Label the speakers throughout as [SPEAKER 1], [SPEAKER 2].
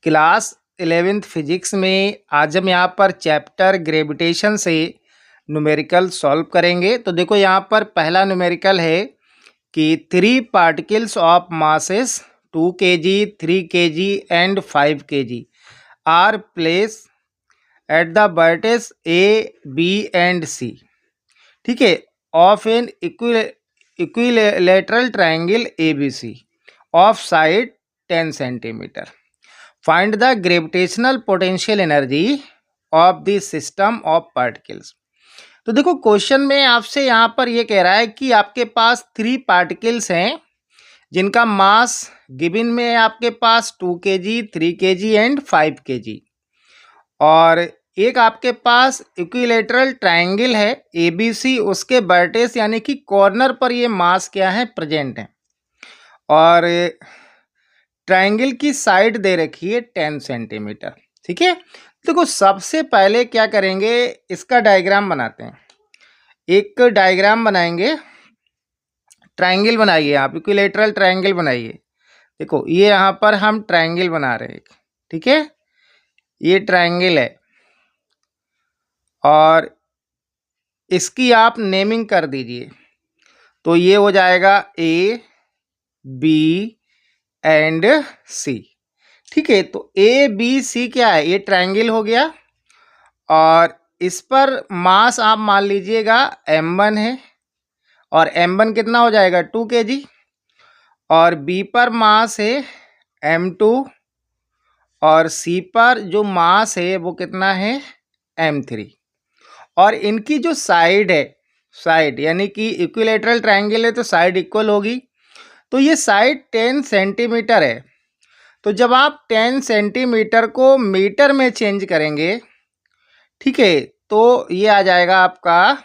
[SPEAKER 1] Class 11th physics में आज हम यहाँ पर चैप्टर ग्रेविटेशन से न्यूमेरिकल सॉल्व करेंगे। तो देखो यहाँ पर पहला न्यूमेरिकल है कि 3 particles of masses 2 kg, 3 kg and 5 kg are place at the vertex A B and C, ठीक है, of an equilateral triangle A B C of side 10 centimetre. Find the gravitational potential energy of the system of particles. तो देखो question में आपसे यहाँ पर ये कह रहा है कि आपके पास 3 पार्टिकल्स हैं जिनका मास गिवन में है आपके पास 2 kg, 3 kg एंड 5 kg, और एक आपके पास इक्विलेटरल ट्रायंगल है ABC, उसके वर्टेक्स यानी कि कॉर्नर पर ये मास क्या है प्रेजेंट है, और ट्रायंगल की साइड दे रखी है 10 सेंटीमीटर। ठीक है, देखो सबसे पहले क्या करेंगे, इसका डायग्राम बनाते हैं। एक डायग्राम बनाएंगे, ट्रायंगल बनाइए आप, इक्विलेटरल ट्रायंगल बनाइए। देखो ये यहाँ पर हम ट्रायंगल बना रहे हैं, ठीक है, ये ट्रायंगल है और इसकी आप नेमिंग कर दीजिए। तो ये हो जाएगा A, B एंड C, ठीक है। तो ABC क्या है, ये ट्रायंगल हो गया और इस पर मास आप मान लीजिएगा M1 है, और M1 कितना हो जाएगा 2 kg, और B पर मास है M2, और C पर जो मास है वो कितना है M3, और इनकी जो साइड है, साइड यानी कि इक्विलेटरल ट्रायंगल है तो साइड इक्वल होगी, तो ये साइड 10 सेंटीमीटर है। तो जब आप 10 सेंटीमीटर को मीटर में चेंज करेंगे, ठीक है, तो ये आ जाएगा आपका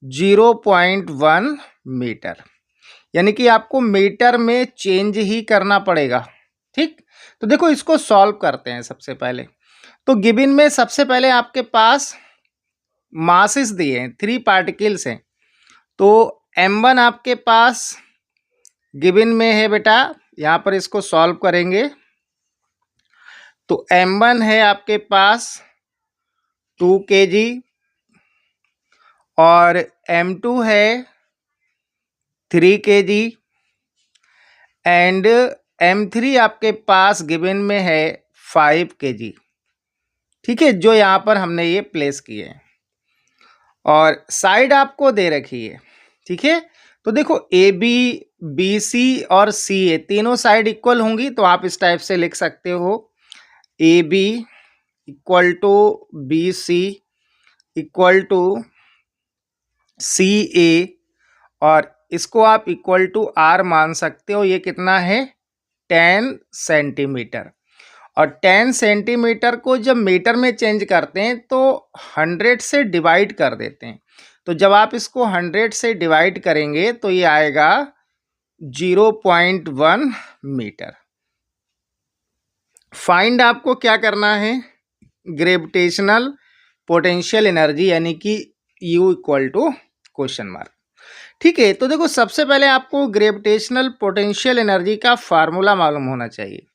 [SPEAKER 1] 0.1 मीटर, यानी कि आपको मीटर में चेंज ही करना पड़ेगा। ठीक, तो देखो इसको सॉल्व करते हैं। सबसे पहले तो गिवन में सबसे पहले आपके पास मासेस दिए हैं, 3 पार्टिकल्स हैं, तो M1 आपके पास गिवन में है बेटा, यहाँ पर इसको सॉल्व करेंगे। तो M1 है आपके पास 2 kg, और M2 है 3 kg एंड M3 आपके पास गिवन में है 5 kg, ठीक है, जो यहाँ पर हमने ये प्लेस किए हैं, और साइड आपको दे रखी है। ठीक है, तो देखो AB, BC और CA तीनों साइड इक्वल होंगी, तो आप इस टाइप से लिख सकते हो AB equal to BC equal to CA, और इसको आप इक्वल टू R मान सकते हो। ये कितना है 10 सेंटीमीटर, और 10 सेंटीमीटर को जब मीटर में चेंज करते हैं तो 100 से डिवाइड कर देते हैं। तो जब आप इसको 100 से डिवाइड करेंगे तो ये आएगा 0.1 मीटर। फाइंड आपको क्या करना है, ग्रेविटेशनल पोटेंशियल एनर्जी, यानी कि U equal to question mark. ठीक है, तो देखो सबसे पहले आपको ग्रेविटेशनल पोटेंशियल एनर्जी का फार्मूला मालूम होना चाहिए,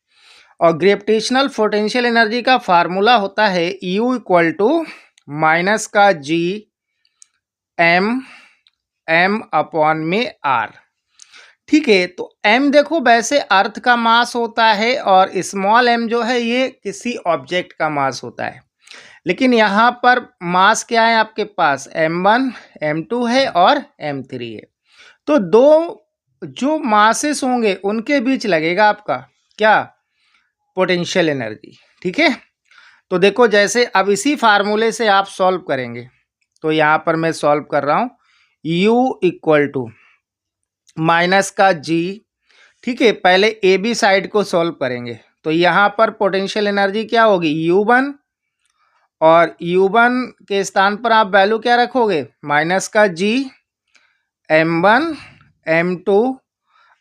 [SPEAKER 1] और ग्रेविटेशनल पोटेंशियल एनर्जी का फार्मूला होता है U इक्वल टू माइनस का G M अपॉन में R। ठीक है, तो M देखो वैसे अर्थ का मास होता है, और स्मॉल m जो है ये किसी ऑब्जेक्ट का मास होता है, लेकिन यहाँ पर मास क्या है आपके पास M1, M2 है और M3 है। तो दो जो मासेस होंगे उनके बीच लगेगा आपका क्या, पोटेंशियल एनर्जी। ठीक है, तो देखो जैसे अब इसी फार्मूले से आप सॉल्व करेंगे, तो यहाँ पर मैं सॉल्व कर रहा हूँ U इक्वल टू माइनस का G। ठीक है, पहले AB साइड को सॉल्व करेंगे, तो यहाँ पर पोटेंशियल एनर्जी क्या होगी U1, और U1 के स्थान पर आप वैल्यू क्या रखोगे माइनस का G M1 M2,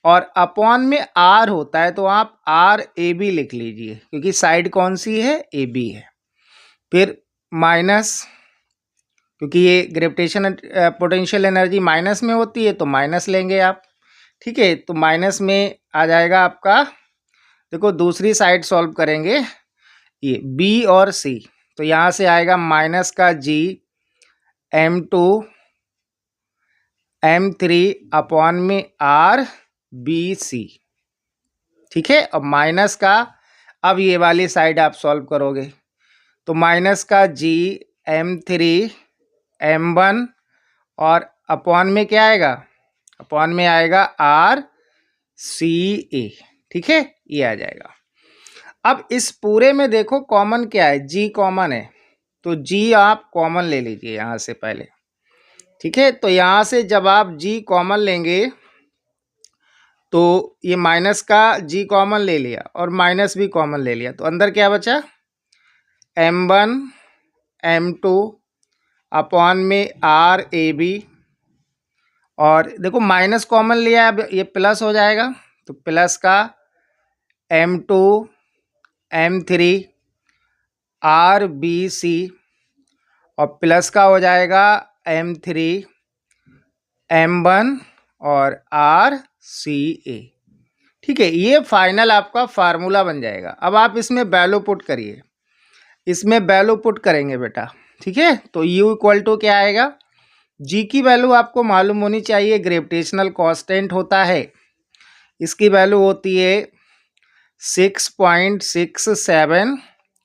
[SPEAKER 1] और अपॉन में R होता है तो आप RAB लिख लीजिए, क्योंकि साइड कौन सी है AB है। फिर माइनस, क्योंकि ये ग्रेविटेशन पोटेंशियल एनर्जी माइनस में होती है तो माइनस लेंगे आप। ठीक है, तो माइनस में आ जाएगा आपका देखो दूसरी साइड सॉल्व करेंगे, ये बी और सी, तो यहाँ से आएगा माइनस का जी m2 m3 अपॉन में आर बी सी। ठीक है, अब माइनस का, अब ये वाली साइड आप सॉल्व करोगे तो माइनस का जी m3 m1 और अपॉन में क्या आएगा, अपॉन में आएगा आर सी ए। ठीक है, ये आ जाएगा। अब इस पूरे में देखो कॉमन क्या है, जी कॉमन है, तो जी आप कॉमन ले लीजिए यहाँ से पहले। ठीक है, तो यहाँ से जब आप जी कॉमन लेंगे तो ये माइनस का जी कॉमन ले लिया और माइनस भी कॉमन ले लिया, तो अंदर क्या बचा, m1 m2 अपॉन में आर ए बी, और देखो माइनस कॉमन लिया है, अब ये प्लस हो जाएगा, तो प्लस का m2 m3 R B C, और प्लस का हो जाएगा m3 m1 और आर सी ए। ठीक है, ये फाइनल आपका फार्मूला बन जाएगा। अब आप इसमें वैल्यू पुट करिए, इसमें वैल्यू पुट करेंगे बेटा। ठीक है, तो U इक्वल टू क्या आएगा, G की वैल्यू आपको मालूम होनी चाहिए, ग्रेविटेशनल कांस्टेंट होता है, इसकी वैल्यू होती है 6.67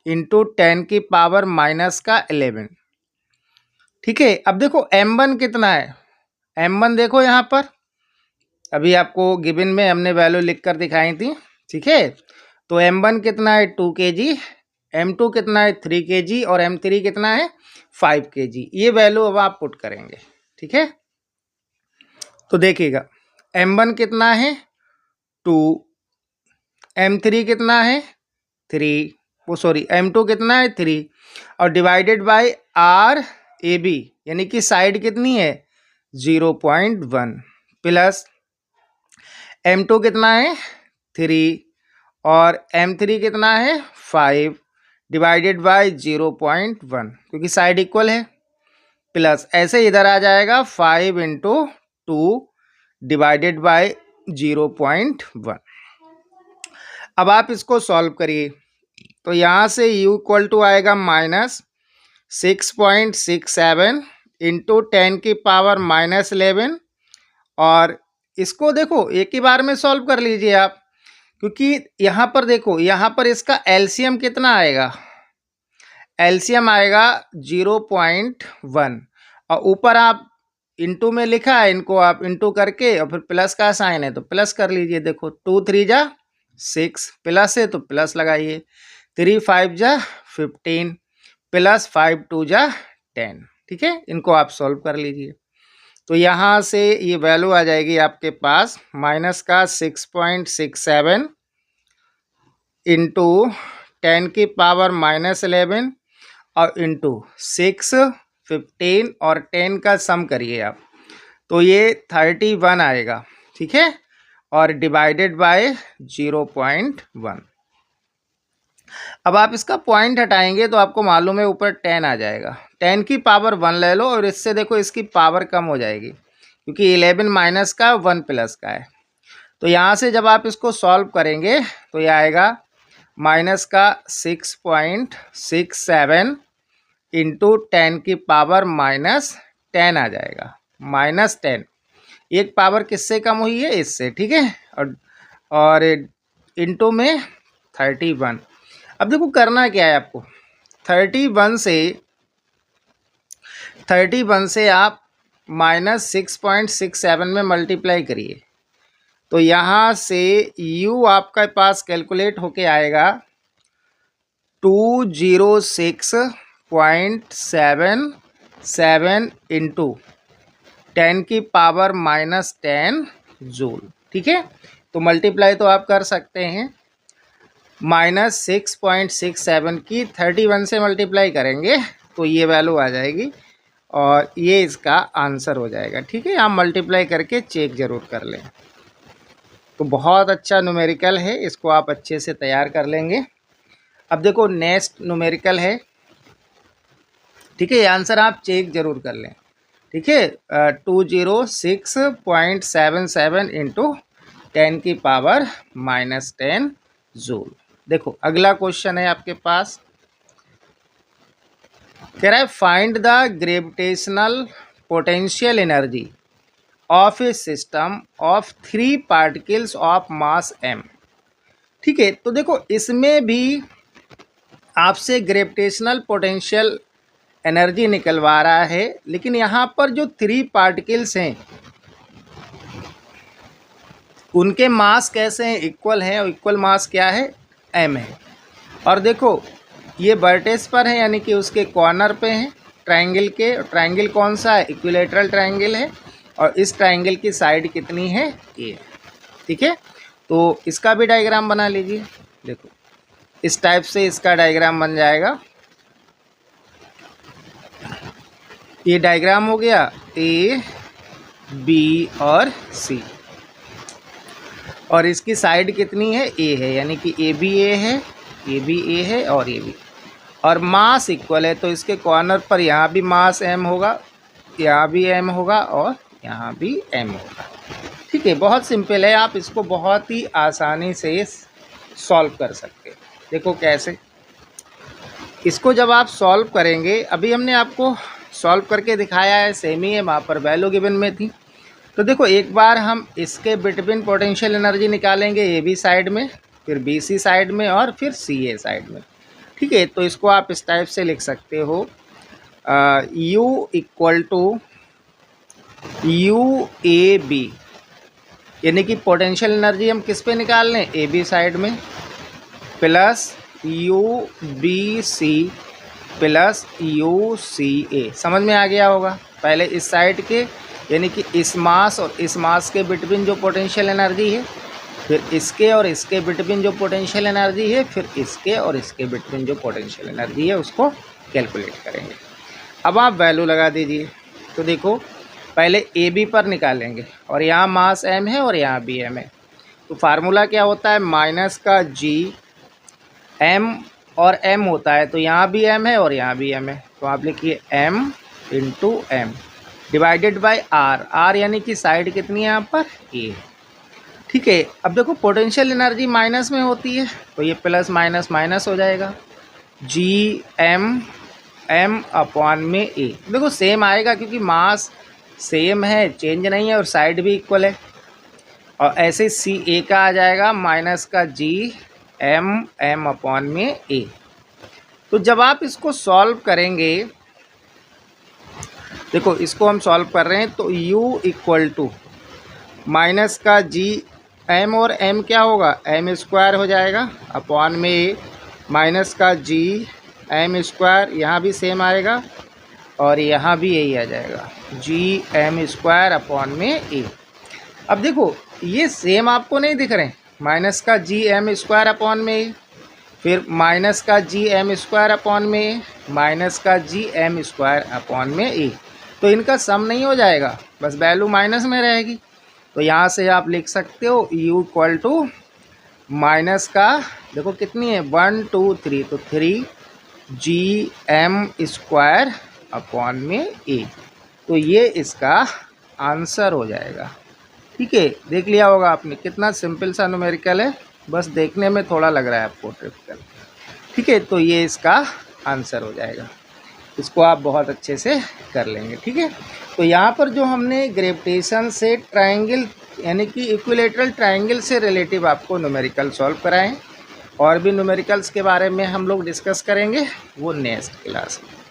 [SPEAKER 1] इंटू 10 की पावर माइनस का 11। ठीक है, अब देखो m1 कितना है, m1 देखो यहाँ पर अभी आपको गिवन में हमने वैल्यू लिख कर दिखाई थी। ठीक है, तो m1 कितना है 2 kg, m2 कितना है 3 kg और m3 कितना है 5 kg। ये वैल्यू अब आप पुट करेंगे। ठीक है, तो देखिएगा m1 कितना है 2, m3 कितना है 3, वो सॉरी m2 कितना है 3, और divided by R A B, यानी कि साइड कितनी है 0.1, प्लस m2 कितना है 3 और m3 कितना है 5 डिवाइडेड बाय 0.1, क्योंकि साइड इक्वल है, प्लस ऐसे इधर आ जाएगा 5 इंटू 2 डिवाइडेड बाय 0.1। अब आप इसको सॉल्व करिए, तो यहाँ से u इक्वल टू आएगा माइनस 6.67 इंटू 10 की पावर माइनस 11, और इसको देखो एक ही बार में सॉल्व कर लीजिए आप, क्योंकि यहाँ पर देखो, यहाँ पर इसका एलसीएम कितना आएगा, एलसीएम आएगा 0.1, और ऊपर आप इंटू में लिखा है, इनको आप इंटू करके और फिर प्लस का साइन है तो प्लस कर लीजिए। देखो 2 3 जा 6, प्लस है तो प्लस लगाइए, 3 5 जा 15, प्लस 5 2 जा 10। ठीक है, इनको आप सॉल्व कर लीजिए, तो यहाँ से ये वैल्यू आ जाएगी आपके पास माइनस का 6.67 इंटू 10 की पावर माइनस 11 और इंटू 6, 15 और 10 का सम करिए आप, तो ये 31 आएगा। ठीक है, और डिवाइडेड बाय 0.1। अब आप इसका पॉइंट हटाएंगे तो आपको मालूम है ऊपर 10 आ जाएगा, 10 की पावर 1 ले लो और इससे देखो इसकी पावर कम हो जाएगी, क्योंकि 11 माइनस का 1 प्लस का है। तो यहाँ से जब आप इसको सॉल्व करेंगे तो ये आएगा माइनस का 6.67 इंटू 10 की पावर माइनस 10 आ जाएगा, माइनस 10। एक पावर किससे कम हुई है, इससे। ठीक है, और इंटू में 31। अब देखो करना क्या है आपको, 31 से आप माइनस 6.67 में मल्टीप्लाई करिए, तो यहाँ से u आपके पास कैलकुलेट होके आएगा 206.77 इंटू 10 की पावर माइनस 10 जूल। ठीक है, तो मल्टीप्लाई तो आप कर सकते हैं, माइनस 6.67 की 31 से मल्टीप्लाई करेंगे तो ये वैल्यू आ जाएगी और ये इसका आंसर हो जाएगा। ठीक है, आप मल्टीप्लाई करके चेक ज़रूर कर लें। तो बहुत अच्छा न्यूमेरिकल है, इसको आप अच्छे से तैयार कर लेंगे। अब देखो नेक्स्ट न्यूमेरिकल है। ठीक है, ये आंसर आप चेक ज़रूर कर लें। ठीक है, 206.77 इंटू 10 की पावर माइनस 10 जूल। देखो अगला क्वेश्चन है आपके पास, कह रहा है find the gravitational potential energy of A system of 3 particles of mass m। ठीक है, तो देखो इसमें भी आपसे ग्रेविटेशनल पोटेंशियल एनर्जी निकलवा रहा है, लेकिन यहाँ पर जो 3 पार्टिकल्स हैं उनके मास कैसे हैं, इक्वल हैं, और इक्वल मास क्या है, m है। और देखो ये वर्टेक्स पर है, यानी कि उसके कॉर्नर पे हैं ट्रायंगल के। ट्रायंगल कौन सा है, इक्विलेटरल ट्रायंगल है, और इस ट्रायंगल की साइड कितनी है, a। ठीक है, तो इसका भी डायग्राम बना लीजिए। देखो इस टाइप से इसका डायग्राम बन जाएगा। ये डायग्राम हो गया ए बी और सी, और इसकी साइड कितनी है, ए है, यानी कि ए बी ए है, ए बी ए है और ए बी, और मास इक्वल है, तो इसके कॉर्नर पर यहाँ भी मास m होगा, यहाँ भी m होगा और यहाँ भी m होगा। ठीक है, बहुत सिंपल है, आप इसको बहुत ही आसानी से सॉल्व कर सकते हैं। देखो कैसे, इसको जब आप सॉल्व करेंगे, अभी हमने आपको सॉल्व करके दिखाया है, सेम ही है, वहाँ पर वैल्यू गिवन में थी। तो देखो एक बार हम इसके बिटवीन पोटेंशियल एनर्जी निकालेंगे, ए बी साइड में, फिर बी सी साइड में, और फिर सी ए साइड में। ठीक है, तो इसको आप इस टाइप से लिख सकते हो, U equal to U A B, यानी कि पोटेंशियल एनर्जी हम किस पे निकाल लें, ए बी साइड में, plus U B C plus U C A. समझ में आ गया होगा। पहले इस साइड के, यानी कि इस मास और इस मास के बिटवीन जो पोटेंशियल एनर्जी है, फिर इसके और इसके बिटवीन जो पोटेंशियल एनर्जी है, फिर इसके और इसके बिटवीन जो पोटेंशियल एनर्जी है, उसको कैलकुलेट करेंगे। अब आप वैल्यू लगा दीजिए। तो देखो पहले ए बी पर निकालेंगे, और यहाँ मास m है और यहाँ भी m है, तो फार्मूला क्या होता है, माइनस का g, m और m होता है, तो यहाँ भी m है और यहाँ भी m है, तो आप लिखिए m into m divided by r, r यानी कि साइड कितनी है यहाँ पर, a। ठीक है, अब देखो पोटेंशियल एनर्जी माइनस में होती है, तो ये प्लस माइनस माइनस हो जाएगा, जी एम एम अपॉन में ए। देखो सेम आएगा क्योंकि मास सेम है, चेंज नहीं है, और साइड भी इक्वल है। और ऐसे सी ए का आ जाएगा माइनस का जी एम एम अपॉन में ए। तो जब आप इसको सॉल्व करेंगे, देखो इसको हम सॉल्व कर रहे हैं, तो u इक्वल टू माइनस का जी एम, और m क्या होगा, m स्क्वायर हो जाएगा, अपॉन में ए, माइनस का जी एम स्क्वायर, यहाँ भी सेम आएगा और यहाँ भी यही आ जाएगा, जी एम स्क्वायर अपॉन में ए। अब देखो ये सेम आपको नहीं दिख रहे, माइनस का जी एम स्क्वायर अपॉन में ए, फिर माइनस का जी एम स्क्वायर अपॉन में ए, माइनस का जी एम स्क्वायर अपॉन में ए, तो इनका सम नहीं हो जाएगा, बस वैल्यू माइनस में रहेगी। तो यहाँ से आप लिख सकते हो u इक्वल टू माइनस का, देखो कितनी है 1 2 3, तो 3 जी एम स्क्वायर अपॉन में ए, तो ये इसका आंसर हो जाएगा। ठीक है, देख लिया होगा आपने, कितना सिंपल सा न्यूमेरिकल है, बस देखने में थोड़ा लग रहा है आपको ट्रिवियल। ठीक है, तो ये इसका आंसर हो जाएगा, इसको आप बहुत अच्छे से कर लेंगे। ठीक है, तो यहाँ पर जो हमने ग्रेविटेशन से ट्रायंगल, यानी कि इक्विलेटरल ट्रायंगल से रिलेटिव आपको न्यूमेरिकल सॉल्व कराएं, और भी न्यूमेरिकल्स के बारे में हम लोग डिस्कस करेंगे, वो नेक्स्ट क्लास में।